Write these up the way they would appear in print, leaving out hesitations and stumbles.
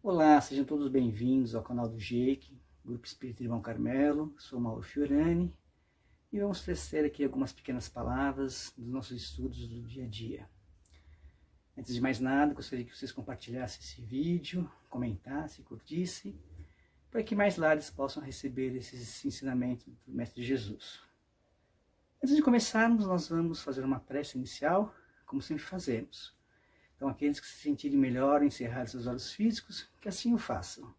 Olá, sejam todos bem-vindos ao canal do Jake, Grupo Espírita Irmão Carmelo. Sou Mauro Fiorani e vamos tecer aqui algumas pequenas palavras dos nossos estudos do dia a dia. Antes de mais nada, gostaria que vocês compartilhassem esse vídeo, comentassem, curtissem, para que mais lares possam receber esses ensinamentos do Mestre Jesus. Antes de começarmos, nós vamos fazer uma prece inicial, como sempre fazemos. Então, aqueles que se sentirem melhor em encerrar seus olhos físicos, que assim o façam.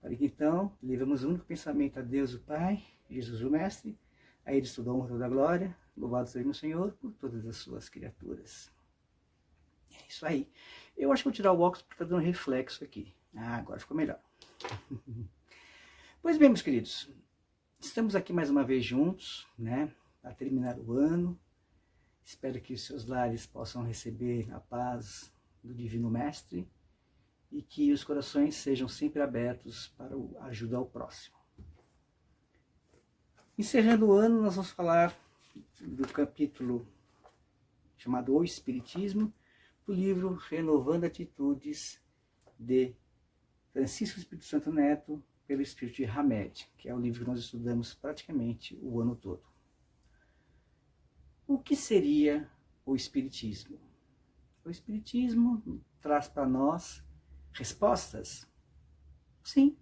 Para que então, levemos o único pensamento a Deus o Pai, Jesus o Mestre, a Ele toda a honra e toda a glória, louvado seja o Senhor por todas as suas criaturas. É isso aí. Eu acho que vou tirar o óculos porque está dando reflexo aqui. Agora ficou melhor. Pois bem, meus queridos, estamos aqui mais uma vez juntos, né, para terminar o ano. Espero que os seus lares possam receber a paz do Divino Mestre e que os corações sejam sempre abertos para a ajuda ao próximo. Encerrando o ano, nós vamos falar do capítulo chamado O Espiritismo, do livro Renovando Atitudes, de Francisco Espírito Santo Neto, pelo Espírito de Hamed, que é o livro que nós estudamos praticamente o ano todo. O que seria o Espiritismo? O Espiritismo traz para nós respostas? Sim,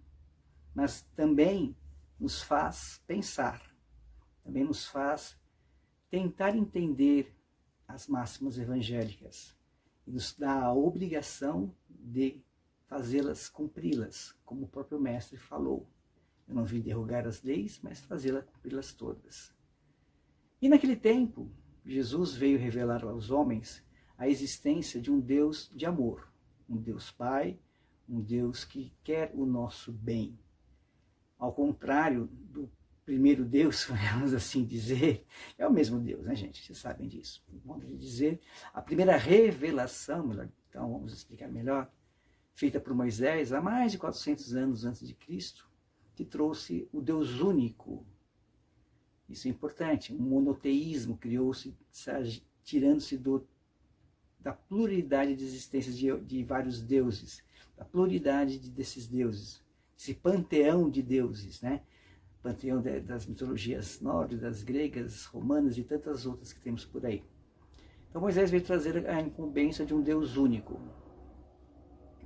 mas também nos faz pensar, também nos faz tentar entender as máximas evangélicas e nos dá a obrigação de fazê-las cumpri-las, como o próprio Mestre falou. Eu não vim derrogar as leis, mas fazê-las cumpri-las todas. E naquele tempo, Jesus veio revelar aos homens a existência de um Deus de amor, um Deus Pai, um Deus que quer o nosso bem. Ao contrário do primeiro Deus, vamos assim dizer, é o mesmo Deus, né, gente? Vocês sabem disso. Vamos dizer, a primeira revelação, então vamos explicar melhor, feita por Moisés há mais de 400 anos antes de Cristo, que trouxe o Deus único. Isso é importante. Um monoteísmo criou-se, tirando-se da pluralidade de existências de vários deuses, da pluralidade desses deuses, esse panteão de deuses, né? Panteão das mitologias nórdicas, gregas, romanas e tantas outras que temos por aí. Então Moisés veio trazer a incumbência de um Deus único.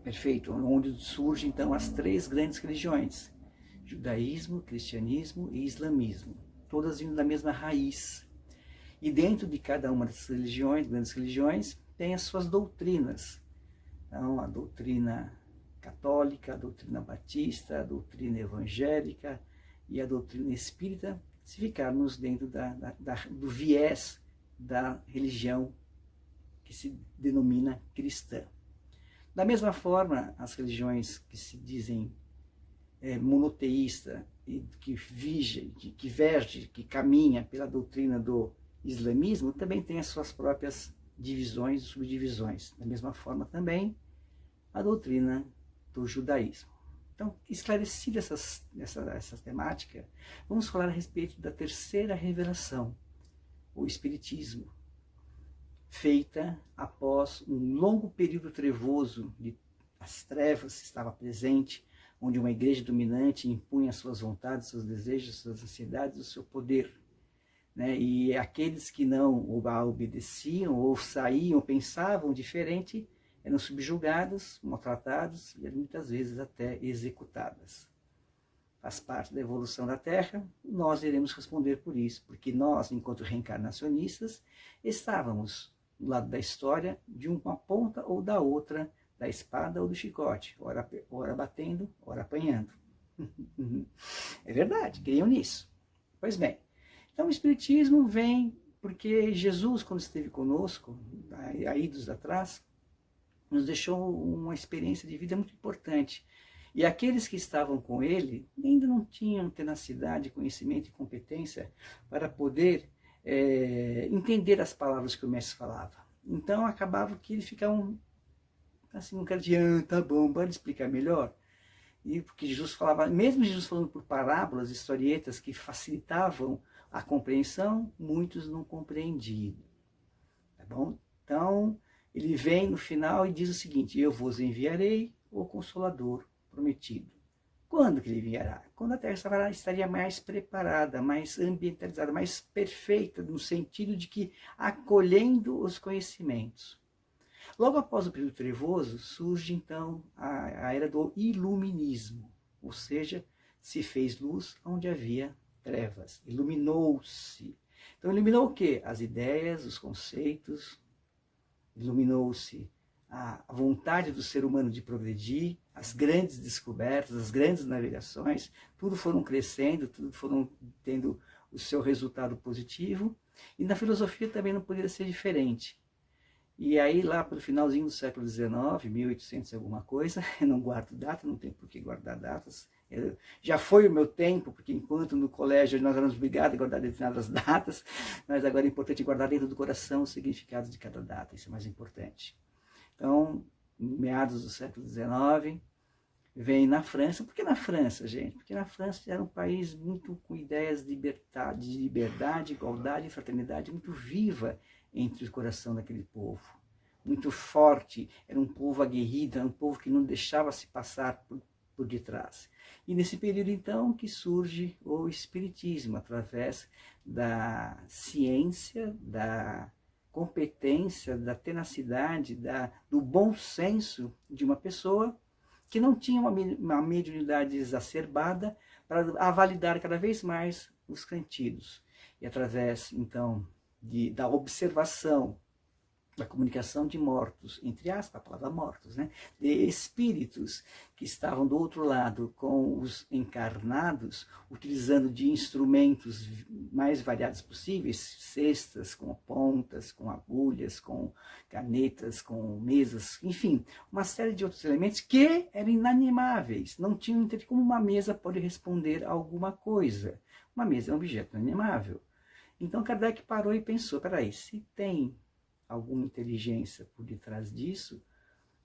Perfeito, onde surgem então as três grandes religiões: judaísmo, cristianismo e islamismo. Todas vindo da mesma raiz. E dentro de cada uma dessas religiões, grandes religiões, tem as suas doutrinas. Então, a doutrina católica, a doutrina batista, a doutrina evangélica e a doutrina espírita, se ficarmos dentro do viés da religião que se denomina cristã. Da mesma forma, as religiões que se dizem monoteísta e que verge, que caminha pela doutrina do islamismo, também tem as suas próprias divisões e subdivisões. Da mesma forma também a doutrina do judaísmo. Então, esclarecida essa temática, vamos falar a respeito da terceira revelação, o Espiritismo, feita após um longo período trevoso de as trevas estava presente, onde uma igreja dominante impunha suas vontades, seus desejos, suas ansiedades, o seu poder. Né? E aqueles que não a obedeciam, ou saíam, pensavam diferente, eram subjugados, maltratados e muitas vezes até executadas. Faz parte da evolução da Terra, nós iremos responder por isso, porque nós, enquanto reencarnacionistas, estávamos do lado da história de uma ponta ou da outra, da espada ou do chicote, ora batendo, ora apanhando. É verdade, creiam nisso. Pois bem, então o Espiritismo vem porque Jesus, quando esteve conosco, há idos atrás, nos deixou uma experiência de vida muito importante. E aqueles que estavam com ele ainda não tinham tenacidade, conhecimento e competência para poder entender as palavras que o mestre falava. Então acabava que ele ficava assim, um cara de, tá bom, pode explicar melhor? E porque Jesus falava, mesmo Jesus falando por parábolas, historietas que facilitavam a compreensão, muitos não compreendiam. Tá bom? Então, ele vem no final e diz o seguinte: eu vos enviarei o Consolador prometido. Quando que ele virá? Quando a Terra estaria mais preparada, mais ambientalizada, mais perfeita, no sentido de que acolhendo os conhecimentos. Logo após o período trevoso, surge então a era do iluminismo, ou seja, se fez luz onde havia trevas, iluminou-se. Então iluminou o quê? As ideias, os conceitos, iluminou-se a vontade do ser humano de progredir, as grandes descobertas, as grandes navegações, tudo foram crescendo, tudo foram tendo o seu resultado positivo, e na filosofia também não poderia ser diferente. E aí lá pelo finalzinho do século XIX, 1800 e alguma coisa, eu não guardo data, não tenho por que guardar datas, já foi o meu tempo, porque enquanto no colégio nós éramos obrigados a guardar determinadas datas, mas agora é importante guardar dentro do coração o significado de cada data, isso é mais importante. Então, meados do século XIX, vem na França. Por que na França, gente? Porque na França era um país muito com ideias de liberdade, igualdade e fraternidade muito viva entre o coração daquele povo. Muito forte, era um povo aguerrido, era um povo que não deixava se passar por detrás. E nesse período, então, que surge o Espiritismo, através da ciência, da competência, da tenacidade, do bom senso de uma pessoa que não tinha uma mediunidade exacerbada para validar cada vez mais os sentidos. E através, então, da observação, da comunicação de mortos, entre aspas, a palavra mortos, né? De espíritos que estavam do outro lado com os encarnados, utilizando de instrumentos mais variados possíveis, cestas com pontas, com agulhas, com canetas, com mesas, enfim, uma série de outros elementos que eram inanimáveis, não tinham como uma mesa pode responder a alguma coisa. Uma mesa é um objeto inanimável. Então Kardec parou e pensou, peraí, se tem alguma inteligência por detrás disso,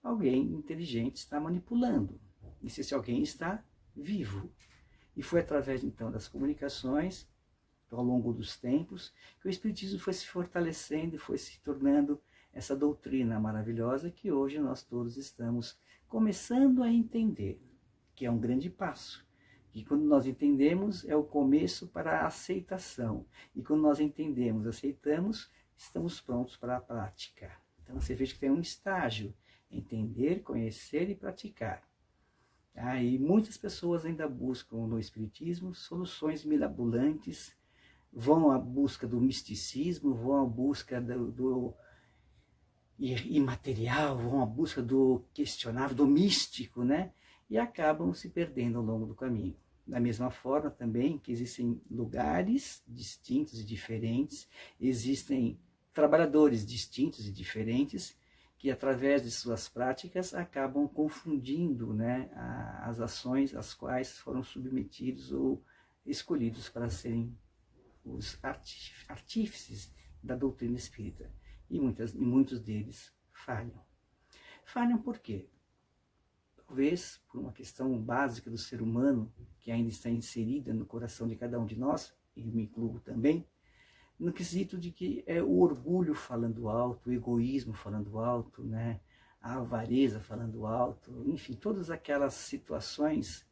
alguém inteligente está manipulando. E se esse alguém está vivo. E foi através, então, das comunicações, ao longo dos tempos, que o Espiritismo foi se fortalecendo e foi se tornando essa doutrina maravilhosa que hoje nós todos estamos começando a entender, que é um grande passo. E quando nós entendemos, é o começo para a aceitação. E quando nós entendemos, aceitamos, estamos prontos para a prática. Então você veja que tem um estágio, entender, conhecer e praticar. E muitas pessoas ainda buscam no Espiritismo soluções mirabolantes, vão à busca do misticismo, vão à busca do imaterial, vão à busca do questionável, do místico, né? E acabam se perdendo ao longo do caminho. Da mesma forma também que existem lugares distintos e diferentes, existem trabalhadores distintos e diferentes que, através de suas práticas, acabam confundindo, né, as ações às quais foram submetidos ou escolhidos para serem os artífices da doutrina espírita. E muitos deles falham. Falham por quê? Talvez por uma questão básica do ser humano, que ainda está inserida no coração de cada um de nós, e eu me incluo também, no quesito de que é o orgulho falando alto, o egoísmo falando alto, né? A avareza falando alto, enfim, todas aquelas situações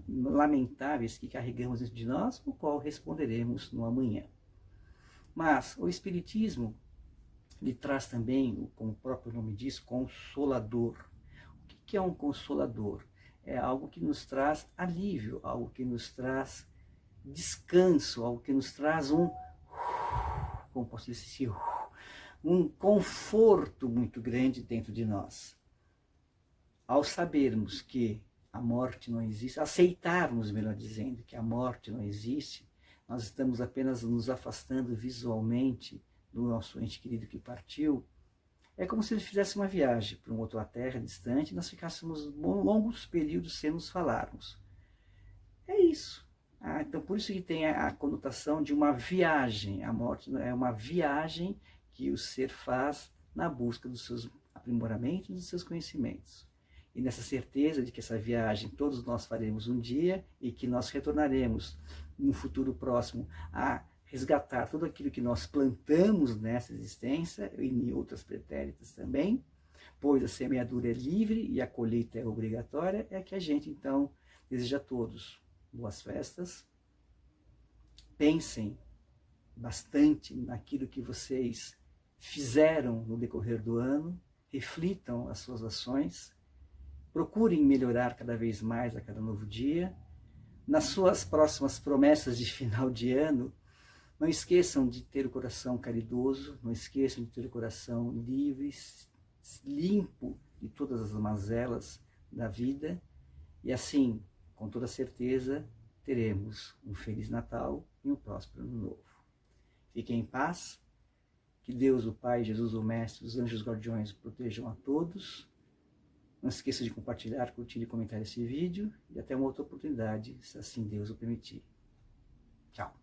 lamentáveis que carregamos dentro de nós, o qual responderemos no amanhã. Mas o Espiritismo lhe traz também, como o próprio nome diz, consolador. O que é um consolador? É algo que nos traz alívio, algo que nos traz descanso, algo que nos traz como posso dizer, um conforto muito grande dentro de nós. Ao sabermos que a morte não existe, aceitarmos, melhor dizendo, que a morte não existe, nós estamos apenas nos afastando visualmente do nosso ente querido que partiu. É como se ele fizesse uma viagem para uma outra terra distante e nós ficássemos longos períodos sem nos falarmos. É isso. Então, por isso que tem a conotação de uma viagem. A morte é uma viagem que o ser faz na busca dos seus aprimoramentos e dos seus conhecimentos. E nessa certeza de que essa viagem todos nós faremos um dia e que nós retornaremos no futuro próximo a resgatar tudo aquilo que nós plantamos nessa existência e em outras pretéritas também, pois a semeadura é livre e a colheita é obrigatória, é que a gente, então, deseja a todos boas festas. Pensem bastante naquilo que vocês fizeram no decorrer do ano, reflitam as suas ações, procurem melhorar cada vez mais a cada novo dia. Nas suas próximas promessas de final de ano, não esqueçam de ter o coração caridoso, não esqueçam de ter o coração livre, limpo de todas as mazelas da vida, e assim, com toda certeza, teremos um Feliz Natal e um próspero Ano Novo. Fiquem em paz, que Deus, o Pai, Jesus, o Mestre, os anjos guardiões protejam a todos. Não se esqueça de compartilhar, curtir e comentar esse vídeo, e até uma outra oportunidade, se assim Deus o permitir. Tchau.